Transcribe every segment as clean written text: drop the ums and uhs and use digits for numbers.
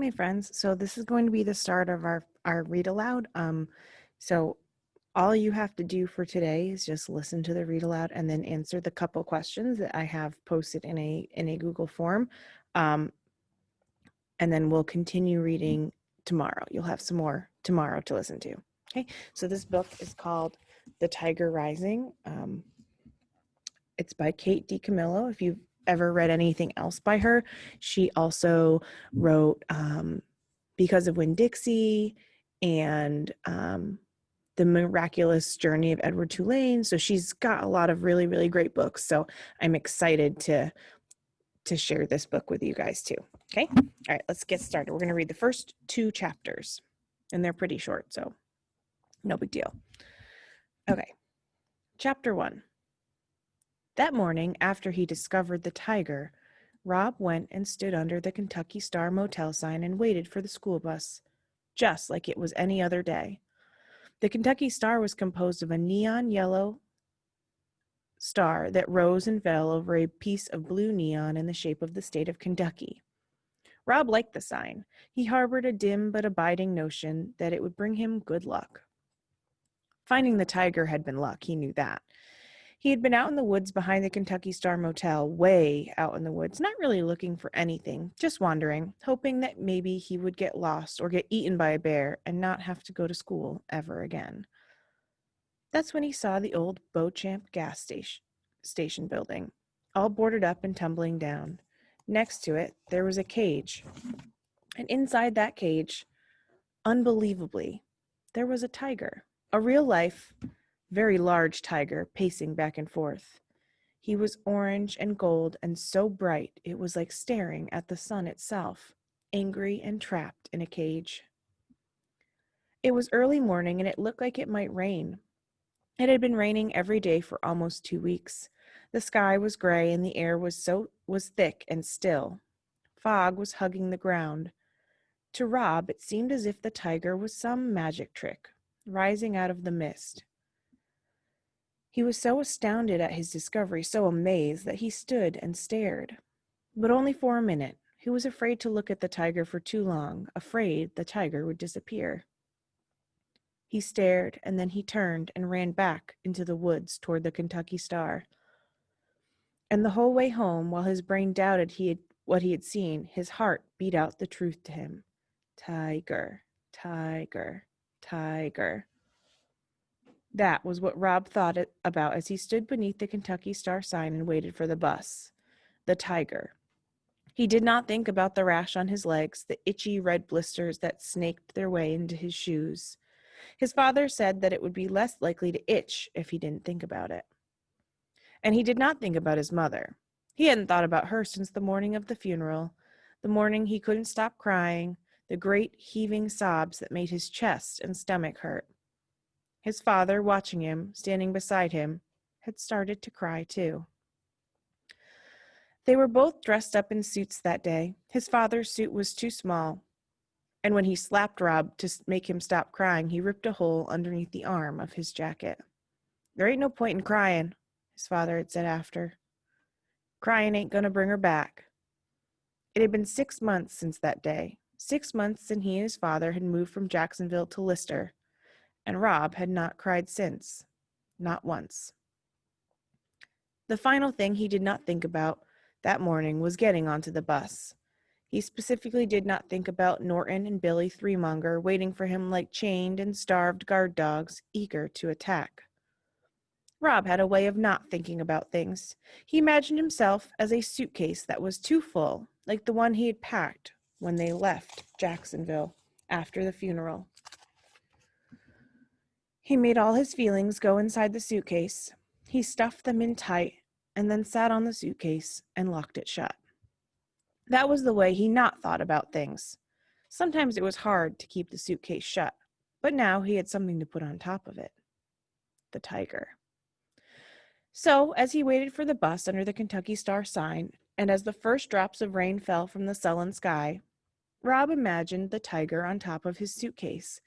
my friends. So this is going to be the start of our read aloud. So all you have to do for today is just listen to the read aloud and then answer the couple questions that I have posted in a Google form. Um, and then we'll continue reading tomorrow. You'll have some more tomorrow to listen to. Okay. So this book is called The Tiger Rising. It's by Kate DiCamillo. If you've ever read anything else by her, she also wrote Because of Winn-Dixie and The Miraculous Journey of Edward Tulane. So she's got a lot of really, really great books. So I'm excited to share this book with you guys too. Okay. All right, let's get started. We're going to read the first 2 chapters and they're pretty short, so no big deal. Okay. Chapter 1. That morning, after he discovered the tiger, Rob went and stood under the Kentucky Star Motel sign and waited for the school bus, just like it was any other day. The Kentucky Star was composed of a neon yellow star that rose and fell over a piece of blue neon in the shape of the state of Kentucky. Rob liked the sign. He harbored a dim but abiding notion that it would bring him good luck. Finding the tiger had been luck, he knew that. He had been out in the woods behind the Kentucky Star Motel, way out in the woods, not really looking for anything, just wandering, hoping that maybe he would get lost or get eaten by a bear and not have to go to school ever again. That's when he saw the old Beauchamp gas station building, all boarded up and tumbling down. Next to it, there was a cage. And inside that cage, unbelievably, there was a tiger, a real-life, very large tiger pacing back and forth. He was orange and gold and so bright it was like staring at the sun itself, angry and trapped in a cage. It was early morning and it looked like it might rain. It had been raining every day for almost 2 weeks. The sky was gray and the air was thick and still. Fog was hugging the ground. To Rob, it seemed as if the tiger was some magic trick, rising out of the mist. He was so astounded at his discovery, so amazed, that he stood and stared. But only for a minute. He was afraid to look at the tiger for too long, afraid the tiger would disappear. He stared, and then he turned and ran back into the woods toward the Kentucky Star. And the whole way home, while his brain doubted what he had seen, his heart beat out the truth to him. Tiger, tiger, tiger. That was what Rob thought about as he stood beneath the Kentucky Star sign and waited for the bus. The tiger. He did not think about the rash on his legs, the itchy red blisters that snaked their way into his shoes. His father said that it would be less likely to itch if he didn't think about it. And he did not think about his mother. He hadn't thought about her since the morning of the funeral, the morning he couldn't stop crying, the great heaving sobs that made his chest and stomach hurt. His father, watching him, standing beside him, had started to cry too. They were both dressed up in suits that day. His father's suit was too small, and when he slapped Rob to make him stop crying, he ripped a hole underneath the arm of his jacket. There ain't no point in crying, his father had said after. Crying ain't gonna bring her back. It had been 6 months since that day, 6 months since he and his father had moved from Jacksonville to Lister, and Rob had not cried since, not once. The final thing he did not think about that morning was getting onto the bus. He specifically did not think about Norton and Billy Threemonger waiting for him like chained and starved guard dogs, eager to attack. Rob had a way of not thinking about things. He imagined himself as a suitcase that was too full, like the one he had packed when they left Jacksonville after the funeral. He made all his feelings go inside the suitcase. He stuffed them in tight and then sat on the suitcase and locked it shut. That was the way he not thought about things. Sometimes it was hard to keep the suitcase shut, but now he had something to put on top of it. The tiger. So, as he waited for the bus under the Kentucky Star sign, and as the first drops of rain fell from the sullen sky, Rob imagined the tiger on top of his suitcase,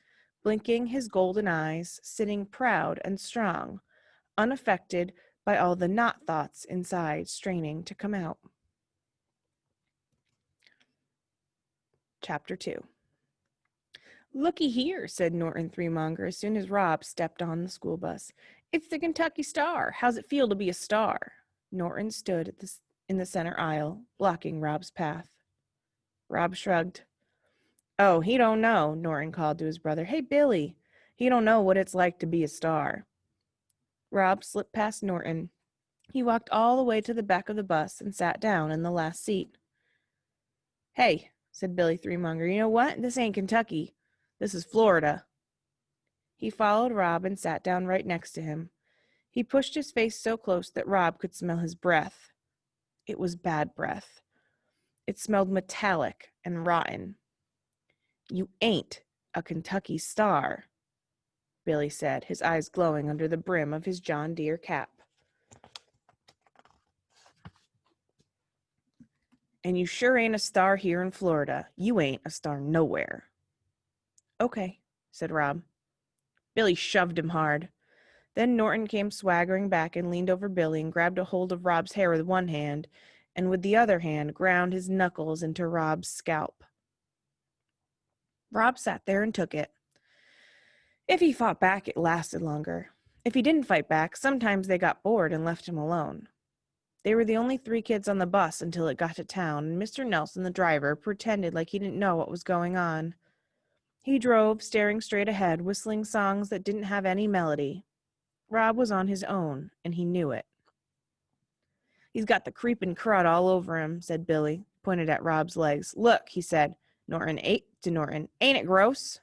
blinking his golden eyes, sitting proud and strong, unaffected by all the not thoughts inside straining to come out. Chapter 2. "Looky here," said Norton Threemonger as soon as Rob stepped on the school bus. "It's the Kentucky Star. How's it feel to be a star?" Norton stood in the center aisle, blocking Rob's path. Rob shrugged. "Oh, he don't know," Norton called to his brother. "Hey, Billy, he don't know what it's like to be a star." Rob slipped past Norton. He walked all the way to the back of the bus and sat down in the last seat. "Hey," said Billy Threemonger, "you know what? This ain't Kentucky. This is Florida." He followed Rob and sat down right next to him. He pushed his face so close that Rob could smell his breath. It was bad breath. It smelled metallic and rotten. "You ain't a Kentucky Star," Billy said, his eyes glowing under the brim of his John Deere cap. "And you sure ain't a star here in Florida. You ain't a star nowhere." "Okay," said Rob. Billy shoved him hard. Then Norton came swaggering back and leaned over Billy and grabbed a hold of Rob's hair with one hand, and with the other hand ground his knuckles into Rob's scalp. Rob sat there and took it. If he fought back, it lasted longer. If he didn't fight back, sometimes they got bored and left him alone. They were the only 3 kids on the bus until it got to town, and Mr. Nelson, the driver, pretended like he didn't know what was going on. He drove, staring straight ahead, whistling songs that didn't have any melody. Rob was on his own, and he knew it. "He's got the creeping crud all over him," said Billy, pointed at Rob's legs. "Look," he said, Norton ate to Norton. "Ain't it gross?"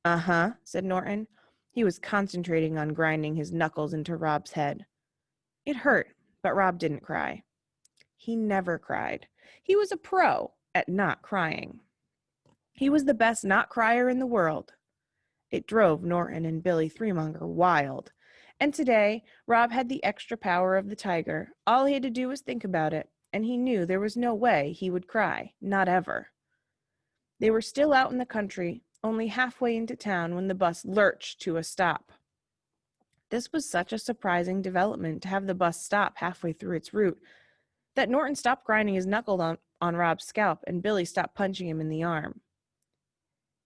"Uh-huh," said Norton. He was concentrating on grinding his knuckles into Rob's head. It hurt, but Rob didn't cry. He never cried. He was a pro at not crying. He was the best not crier in the world. It drove Norton and Billy Threemonger wild. And today, Rob had the extra power of the tiger. All he had to do was think about it, and he knew there was no way he would cry, not ever. They were still out in the country, only halfway into town when the bus lurched to a stop. This was such a surprising development to have the bus stop halfway through its route that Norton stopped grinding his knuckle on Rob's scalp and Billy stopped punching him in the arm.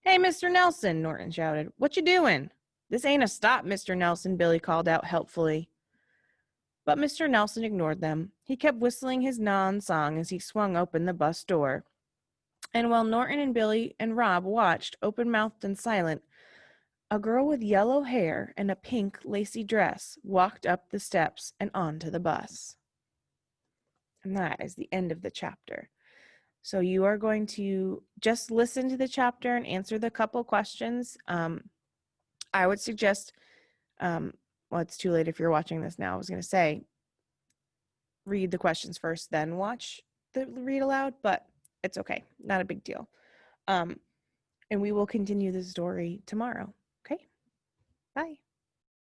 "Hey, Mr. Nelson," Norton shouted. "What you doing?" "This ain't a stop, Mr. Nelson," Billy called out helpfully. But Mr. Nelson ignored them. He kept whistling his non-song as he swung open the bus door. And while Norton and Billy and Rob watched, open-mouthed and silent, a girl with yellow hair and a pink lacy dress walked up the steps and onto the bus. And that is the end of the chapter. So you are going to just listen to the chapter and answer the couple questions. I would suggest, well, it's too late if you're watching this now. I was going to say, read the questions first, then watch the read aloud, but it's okay. Not a big deal. And we will continue the story tomorrow. Okay? Bye.